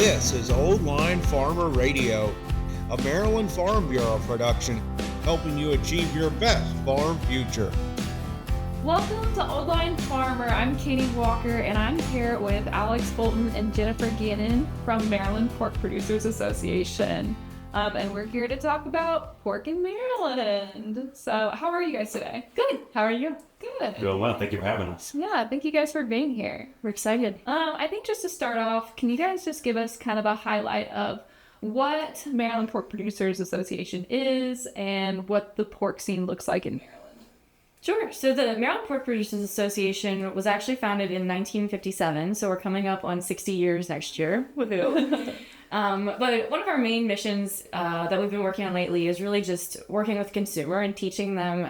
This is Old Line Farmer Radio, a Maryland Farm Bureau production, helping you achieve your best farm future. Welcome to Old Line Farmer. I'm Katie Walker, and I'm here with Alex Fulton and Jennifer Gannon from Maryland Pork Producers Association. And we're here to talk about pork in Maryland. So how are you guys today? Good. How are you? Good. Doing well. Thank you for having us. Yeah, thank you guys for being here. We're excited. I think just to start off, can you guys just give us kind of a highlight of what Maryland Pork Producers Association is and what the pork scene looks like in Maryland? Sure. So the Maryland Pork Producers Association was actually founded in 1957, so we're coming up on 60 years next year. Woohoo. But one of our main missions that we've been working on lately is really just working with consumer and teaching them,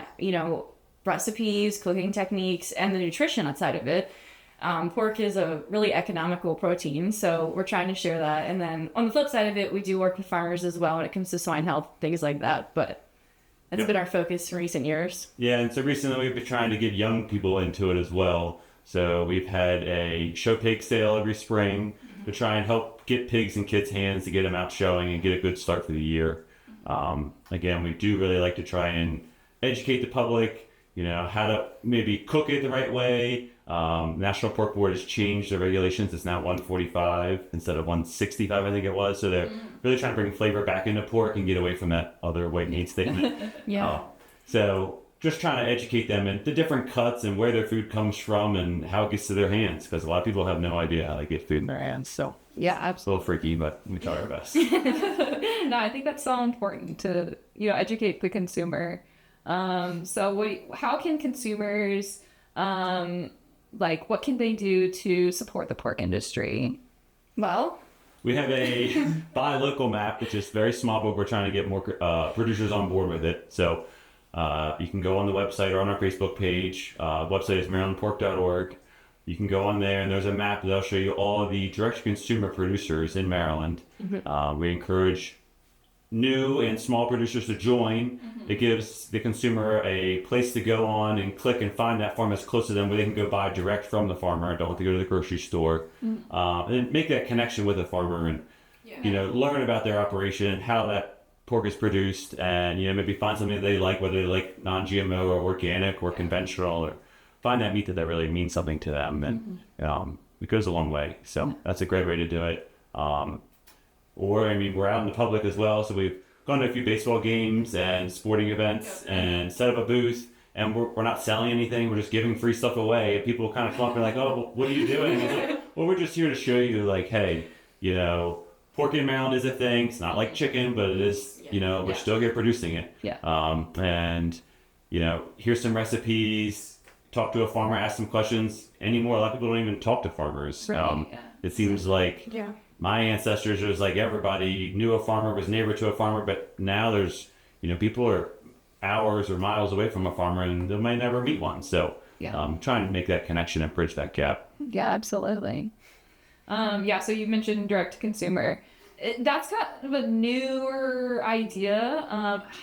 recipes, cooking techniques, and the nutrition outside of it. Pork is a really economical protein, so we're trying to share that. And then on the flip side of it, we do work with farmers as well when it comes to swine health, things like that. But that's been our focus in recent years. Yeah, and so recently we've been trying to get young people into it as well. So we've had a show pig sale every spring to try and help get pigs in kids' hands to get them out showing and get a good start for the year. Again, we do really like to try and educate the public, how to maybe cook it the right way. National Pork Board has changed their regulations. It's now 145 instead of 165, I think it was. So they're really trying to bring flavor back into pork and get away from that other white meat statement. So just trying to educate them in the different cuts and where their food comes from and how it gets to their hands, because a lot of people have no idea how they get food in their hands. So yeah, absolutely. It's a little freaky, but we try our best. No, I think that's so important to educate the consumer. So how can consumers what can they do to support the pork industry? Well, we have a buy local map, which is very small, but we're trying to get more producers on board with it. So you can go on the website or on our Facebook page. Website is marylandpork.org. You can go on there, and there's a map that'll show you all of the direct-to-consumer producers in Maryland. We encourage new and small producers to join. It gives the consumer a place to go on and click and find that farm that's close to them where they can go buy direct from the farmer. Don't have to go to the grocery store. And make that connection with the farmer and learn about their operation, how that pork is produced, and maybe find something that they like, whether they like non-GMO or organic or conventional, or find that meat that really means something to them. And it goes a long way. So that's a great way to do it. We're out in the public as well, so we've gone to a few baseball games and sporting events and set up a booth, and we're not selling anything, we're just giving free stuff away, and people kind of come up and like, oh, what are you doing? And it's like, well, we're just here to show you, hey, pork in Maryland is a thing. It's not like chicken, but it is, we're still here producing it. And here's some recipes, talk to a farmer, ask some questions. Anymore, a lot of people don't even talk to farmers. It seems like my ancestors, it was like everybody knew a farmer, was neighbor to a farmer, but now there's, people are hours or miles away from a farmer and they might never meet one. So trying to make that connection and bridge that gap. Yeah, absolutely. So you mentioned direct to consumer. That's kind of a newer idea.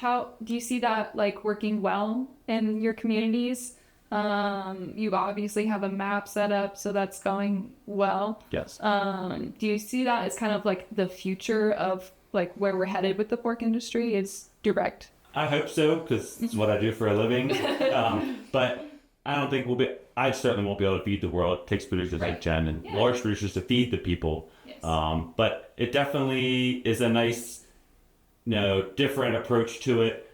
How do you see that working well in your communities? You obviously have a map set up, so that's going well. Yes. Do you see that as kind of the future of where we're headed with the pork industry is direct? I hope so, because it's what I do for a living. But I don't think I certainly won't be able to feed the world. It takes producers like Jen and large producers to feed the people. Yes. But it definitely is a nice, different approach to it.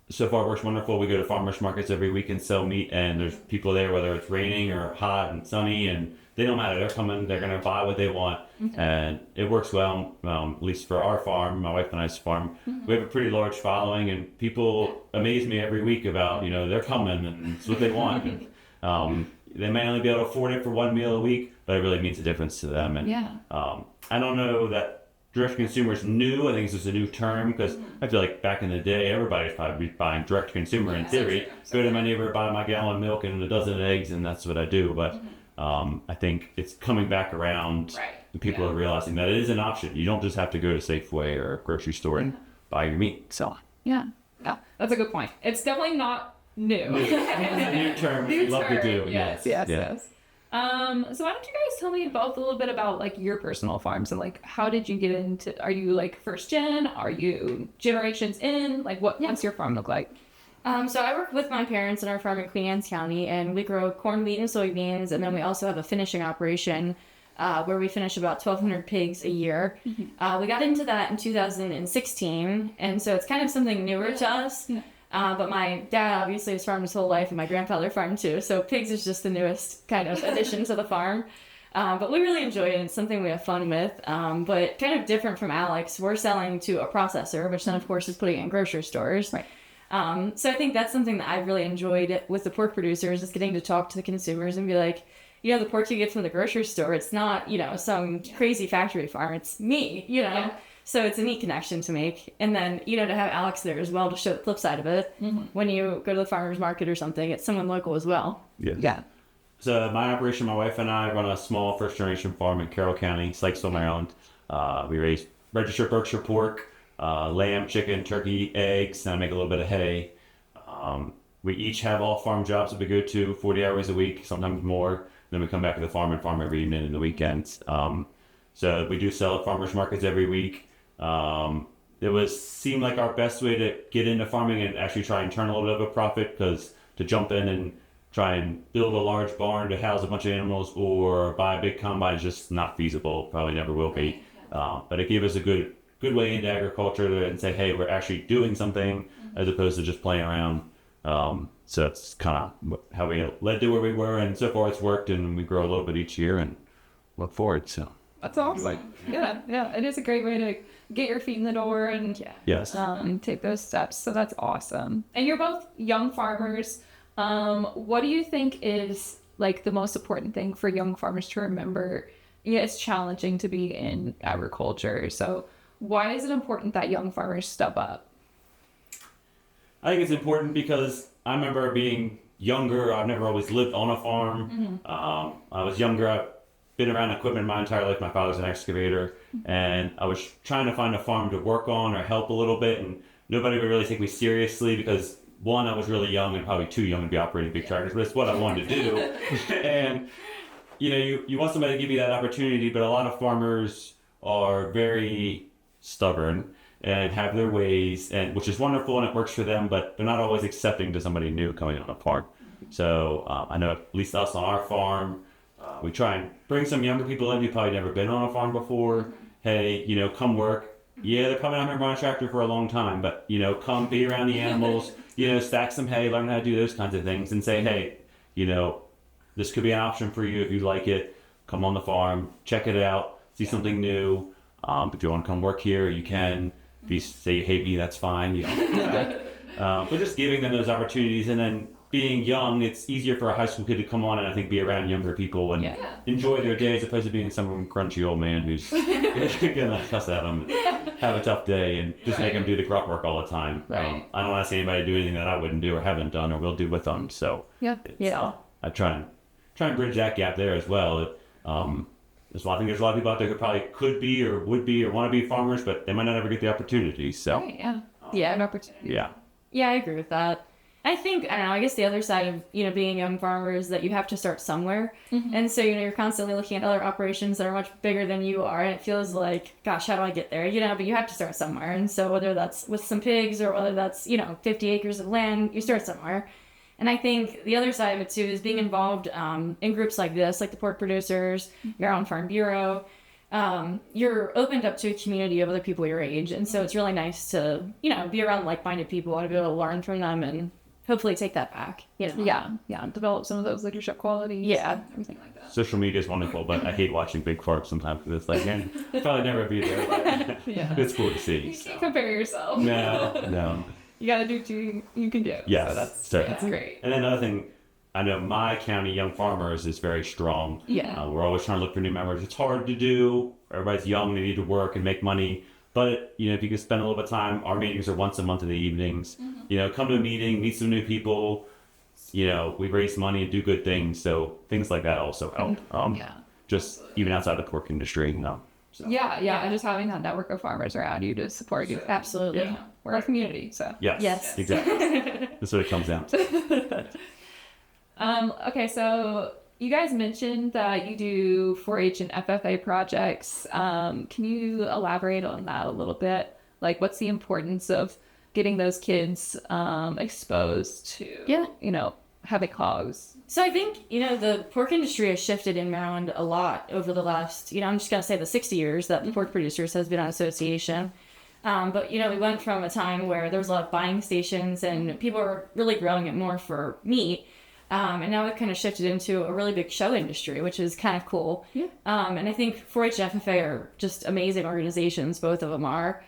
So far, it works wonderful. We go to farmers markets every week and sell meat, and there's people there, whether it's raining or hot and sunny, and they don't matter. They're coming, they're going to buy what they want, and it works well, at least for our farm, my wife and I's farm. We have a pretty large following, and people amaze me every week about, they're coming, and it's what they want. And, they may only be able to afford it for one meal a week, but it really means a difference to them. And I don't know that direct consumer is new. I think it's just a new term, because I feel like back in the day, everybody's probably buying direct consumer in theory. Go to my neighbor, buy my gallon of milk and a dozen eggs, and that's what I do. But I think it's coming back around. And people are realizing that it is an option. You don't just have to go to Safeway or a grocery store and buy your meat. So that's a good point. It's definitely not new. It's a new term. We love to do. Yes. So why don't you guys tell me both a little bit about like your personal farms and like how did you get into, are you like first gen? Are you generations in? Like what's your farm look like? So I work with my parents in our farm in Queen Anne's County, and we grow corn, wheat, and soybeans, and then we also have a finishing operation where we finish about 1,200 pigs a year. We got into that in 2016, and so it's kind of something newer to us. But my dad obviously has farmed his whole life, and my grandfather farmed too. So pigs is just the newest kind of addition to the farm. But we really enjoy it. It's something we have fun with. But kind of different from Alex, we're selling to a processor, which then of course is putting it in grocery stores. Right. So I think that's something that I've really enjoyed with the pork producers, is getting to talk to the consumers and be like, the pork you get from the grocery store, it's not, some crazy factory farm. It's me, Yeah. So it's a neat connection to make. And then, to have Alex there as well to show the flip side of it. When you go to the farmer's market or something, it's someone local as well. Yes. Yeah. So my operation, my wife and I run a small first-generation farm in Carroll County, Sykesville, Maryland. We raise registered Berkshire pork, lamb, chicken, turkey, eggs, and I make a little bit of hay. We each have all farm jobs that we go to 40 hours a week, sometimes more. Then we come back to the farm and farm every evening and the weekends. So we do sell at farmers markets every week. It seemed like our best way to get into farming and actually try and turn a little bit of a profit, because to jump in and try and build a large barn to house a bunch of animals or buy a big combine is just not feasible. Probably never will be. But it gave us a good way into agriculture and say, hey, we're actually doing something as opposed to just playing around. So that's kind of how we led to where we were, and so far it's worked, and we grow a little bit each year and look forward. So That's awesome. Yeah. It is a great way to get your feet in the door and yes, take those steps. So that's awesome. And you're both young farmers. What do you think is like the most important thing for young farmers to remember? It's challenging to be in agriculture. So why is it important that young farmers step up? I think it's important because I remember being younger. I've never always lived on a farm. I was younger. I've been around equipment my entire life. My father's an excavator, and I was trying to find a farm to work on or help a little bit, and nobody would really take me seriously because, one, I was really young and probably too young to be operating big tractors, but it's what I wanted to do. And you want somebody to give you that opportunity, but a lot of farmers are very stubborn and have their ways, and which is wonderful and it works for them, but they're not always accepting to somebody new coming on a farm. So I know at least us on our farm, we try and bring some younger people in who've probably never been on a farm before. Hey, come work. Yeah, they're coming out here and run a tractor for a long time, but come be around the animals, stack some hay, learn how to do those kinds of things, and say, hey, this could be an option for you if you like it. Come on the farm, check it out, see something new. If you want to come work here, you can. If you say you hate me, that's fine. But just giving them those opportunities, and then being young, it's easier for a high school kid to come on and I think be around younger people and enjoy their day, as opposed to being some crunchy old man who's gonna cuss at them and have a tough day and just make them do the crop work all the time. Right. I don't want to see anybody do anything that I wouldn't do or haven't done or will do with them. So I try and bridge that gap there as well. I think there's a lot of people out there who probably could be or would be or want to be farmers, but they might not ever get the opportunity. So right, an opportunity. Yeah, I agree with that. I think, I don't know, I guess the other side of, being a young farmer is that you have to start somewhere. And so, you're constantly looking at other operations that are much bigger than you are. And it feels like, gosh, how do I get there? But you have to start somewhere. And so whether that's with some pigs or whether that's, 50 acres of land, you start somewhere. And I think the other side of it too is being involved in groups like this, like the pork producers, your own farm bureau. You're opened up to a community of other people your age. And so it's really nice to, be around like-minded people and be able to learn from them and hopefully take that back. Develop some of those leadership qualities. Everything like that. social media is wonderful, but I hate watching big farms sometimes because it's like, man, I'll probably never be there. But it's cool to see. You can't compare yourself. No. You gotta do what you can do. Yes, So that's great. And then another thing, I know my county Young Farmers is very strong. We're always trying to look for new members. It's hard to do. Everybody's young, they need to work and make money. But, if you could spend a little bit of time, our meetings are once a month in the evenings. Come to a meeting, meet some new people. We raise money and do good things. So things like that also help. Just even outside the pork industry. So. And just having that network of farmers around you to support you. Absolutely. We're a community, so. Yes. Exactly. That's what it comes down to. Okay, so you guys mentioned that you do 4-H and FFA projects. Can you elaborate on that a little bit? Like, what's the importance of getting those kids exposed to, having hogs? So I think, the pork industry has shifted in Maryland a lot over the last, I'm just going to say the 60 years that the pork producers has been on association. But, we went from a time where there was a lot of buying stations and people were really growing it more for meat. And now we've kind of shifted into a really big show industry, which is kind of cool. Yeah. And I think 4-H and FFA are just amazing organizations, both of them are.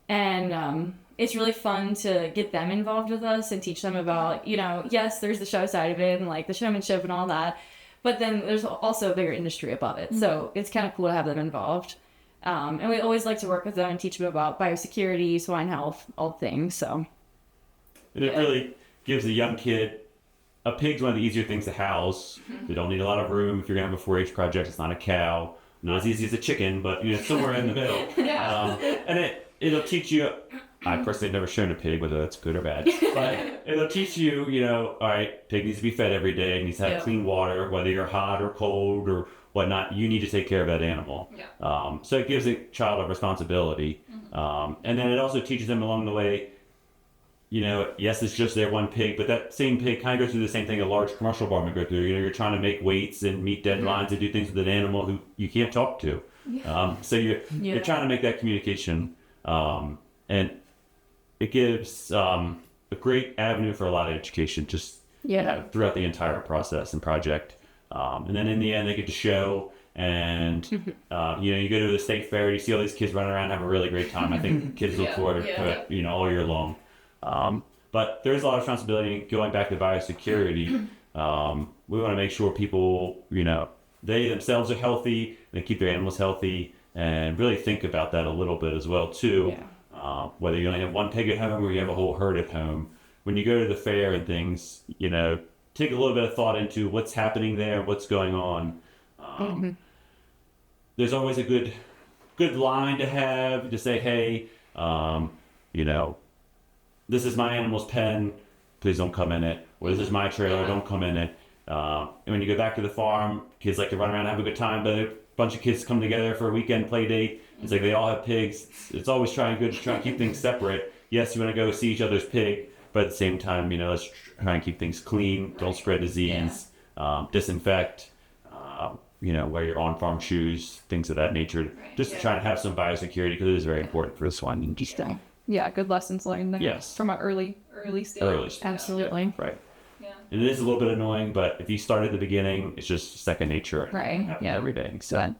And it's really fun to get them involved with us and teach them about, yes, there's the show side of it and like the showmanship and all that. But then there's also a bigger industry above it. So it's kind of cool to have them involved. And we always like to work with them and teach them about biosecurity, swine health, all things. So it really gives a young kid. A pig's one of the easier things to house. They don't need a lot of room. If you're going to have a 4-H project, it's not a cow. Not as easy as a chicken, but somewhere in the middle. Yeah. And it'll teach you. I personally have never shown a pig, whether that's good or bad. But it'll teach you, all right, pig needs to be fed every day. It needs to have clean water, whether you're hot or cold or whatnot. You need to take care of that animal. Yeah. So it gives a child a responsibility. And then it also teaches them along the way, yes, it's just their one pig, but that same pig kind of goes through the same thing a large commercial farm would go through. You're trying to make weights and meet deadlines and do things with an animal who you can't talk to. So you're trying to make that communication. And it gives a great avenue for a lot of education just throughout the entire process and project. And then in the end, they get to show. And, you go to the state fair, you see all these kids running around and have a really great time. I think kids look forward to it, all year long. But there's a lot of responsibility going back to biosecurity. We want to make sure people, they themselves are healthy, they keep their animals healthy, and really think about that a little bit as well, too. Whether you only have one pig at home or you have a whole herd at home. When you go to the fair and things, take a little bit of thought into what's happening there, what's going on. There's always a good line to have to say, hey, this is my animal's pen, please don't come in it. Or this is my trailer, don't come in it. And when you go back to the farm, kids like to run around and have a good time, but a bunch of kids come together for a weekend play date. It's like they all have pigs. It's always try to keep things separate. Yes, you want to go see each other's pig, but at the same time, let's try and keep things clean, don't spread disease, disinfect, wear your on-farm shoes, things of that nature. Just to try to have some biosecurity because it is very important for this one industry. Yeah, good lessons learned there. Yes. From an early stage. Early stage. absolutely. Yeah. Right. Yeah. And it is a little bit annoying, but if you start at the beginning, it's just second nature. Right. Yeah. Every day. So,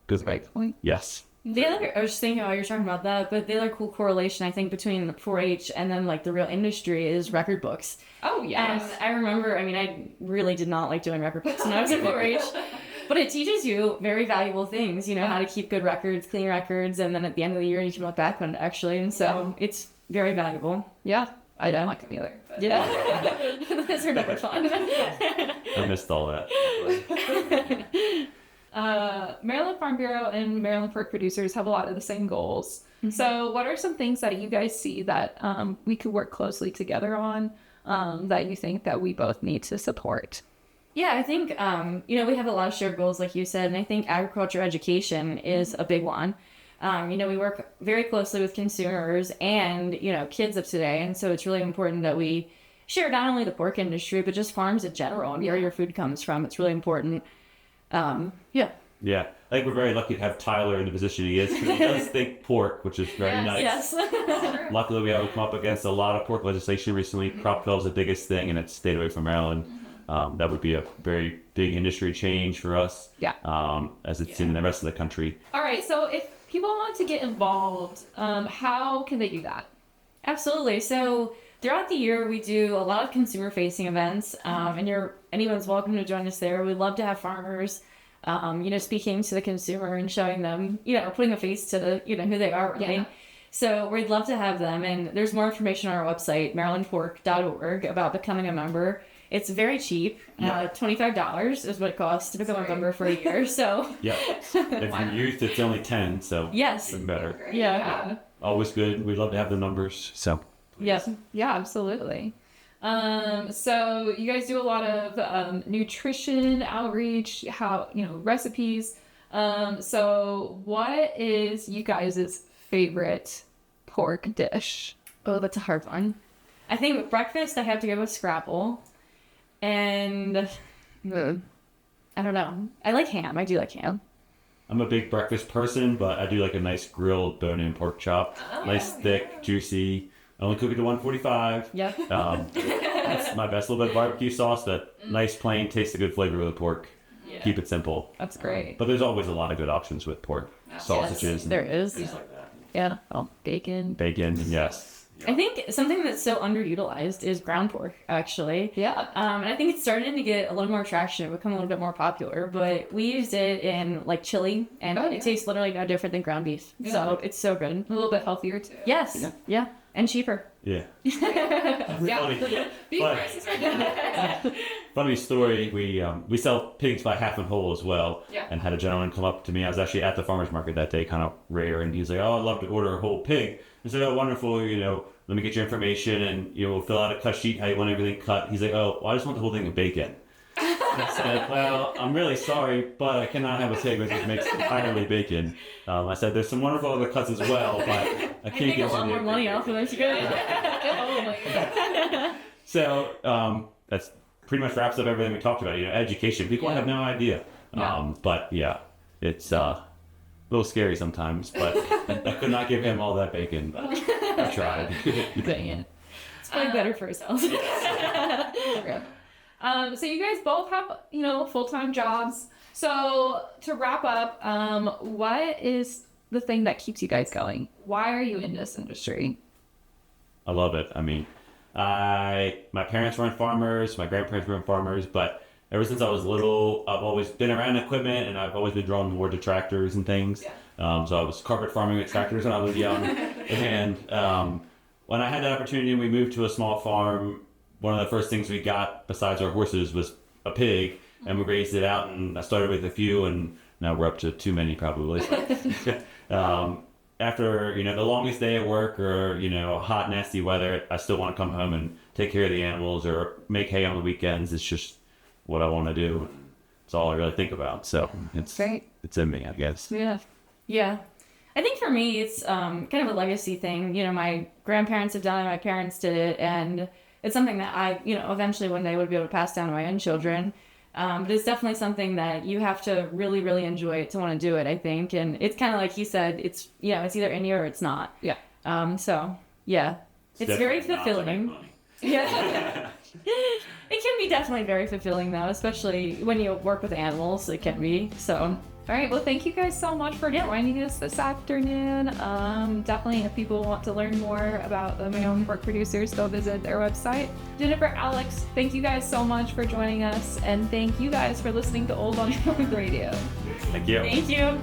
good. Great point. Yes. The other, I was just thinking while you're talking about that, but the other cool correlation I think between 4-H and then like the real industry is record books. Oh, yes. And I remember, I really did not like doing record books when I was in 4-H, but it teaches you very valuable things, how to keep good records, clean records, and then at the end of the year you can look back on it actually, and so it's very valuable. Yeah. I don't like them either. But. Yeah. Those are never fun. I missed all that. Maryland Farm Bureau and Maryland Pork Producers have a lot of the same goals. Mm-hmm. So what are some things that you guys see that we could work closely together on that you think that we both need to support? Yeah, I think, we have a lot of shared goals, like you said, and I think agriculture education is a big one. We work very closely with consumers and, kids of today. And so it's really important that we share not only the pork industry, but just farms in general and where your food comes from. It's really important. Yeah. I think we're very lucky to have Tyler in the position he is because he does think pork, which is very nice. Yes. Luckily, we haven't come up against a lot of pork legislation recently. Crop 12 is the biggest thing, and it's stayed away from Maryland. That would be a very big industry change for us. Yeah. As it's in the rest of the country. All right. So if people want to get involved, how can they do that? Absolutely. So throughout the year, we do a lot of consumer-facing events, and anyone's welcome to join us there. We'd love to have farmers, speaking to the consumer and showing them, putting a face to who they are, right? Yeah. So we'd love to have them, and there's more information on our website, marylandpork.org, about becoming a member. It's very cheap. $25 is what it costs to become a member for a year. So if you're youth, it's only 10. So yes, even better. Yeah. Always good. We'd love to have the numbers. So yes, yeah, absolutely. So you guys do a lot of nutrition outreach, recipes. So what is you guys' favorite pork dish? Oh, that's a hard one. I think with breakfast, I have to go with scrapple. And I don't know. I like ham. I do like ham. I'm a big breakfast person, but I do like a nice grilled bone-in pork chop. Nice, thick, juicy. I only cook it to 145. Yep. That's my best. A little bit of barbecue sauce, that nice, plain, tastes a good flavor with the pork. Yeah. Keep it simple. That's great. But there's always a lot of good options with pork. Sausages. There is. Things like that. Yeah. Oh, bacon. Bacon, yes. I think something that's so underutilized is ground pork, actually. Yeah. And I think it's starting to get a little more traction, become a little bit more popular. But we used it in like chili, and it tastes literally no different than ground beef. Yeah. So it's so good. A little bit healthier too. Yes. Yeah. And cheaper. Yeah. Yeah. Funny story. We sell pigs by half and whole as well. Yeah. And had a gentleman come up to me. I was actually at the farmer's market that day, kind of rare, and he's like, "Oh, I'd love to order a whole pig." I said, "Oh, wonderful. Let me get your information, and we'll fill out a cut sheet, how you want everything cut." He's like, "Oh, well, I just want the whole thing of bacon." I said, "Well, I'm really sorry, but I cannot have a pig which makes entirely bacon." I said, "There's some wonderful other cuts as well, but I can't Make give a lot you more money off of this. Good. Oh my God. So that's pretty much wraps up everything we talked about. Education. People have no idea. Yeah. But yeah, it's a little scary sometimes. But I could not give him all that bacon. But I tried. Dang it. It's probably better for ourselves. Okay. So you guys both have, full-time jobs. So to wrap up, what is the thing that keeps you guys going? Why are you in this industry? I love it. I mean, my parents weren't farmers, my grandparents weren't farmers, but ever since I was little, I've always been around equipment, and I've always been drawn more to tractors and things. Yeah. So I was carpet farming with tractors when I was young. And when I had that opportunity and we moved to a small farm, one of the first things we got besides our horses was a pig, and we raised it out, and I started with a few, and now we're up to too many probably. After, the longest day at work or, hot, nasty weather, I still want to come home and take care of the animals or make hay on the weekends. It's just what I want to do. It's all I really think about. So it's in me, I guess. Yeah. Yeah. I think for me, it's kind of a legacy thing. My grandparents have done it, my parents did it, and it's something that I, eventually one day would be able to pass down to my own children. But it's definitely something that you have to really, really enjoy it to want to do it, I think. And it's kind of like he said, it's either in you or it's not. Yeah. So, yeah. It's very fulfilling. Yeah. It can be definitely very fulfilling, though, especially when you work with animals. It can be. So, all right. Well, thank you guys so much for joining us this afternoon. Definitely, if people want to learn more about the Maryland pork producers, go visit their website. Jennifer, Alex, thank you guys so much for joining us, and thank you guys for listening to Old on Radio. Thank you. Thank you.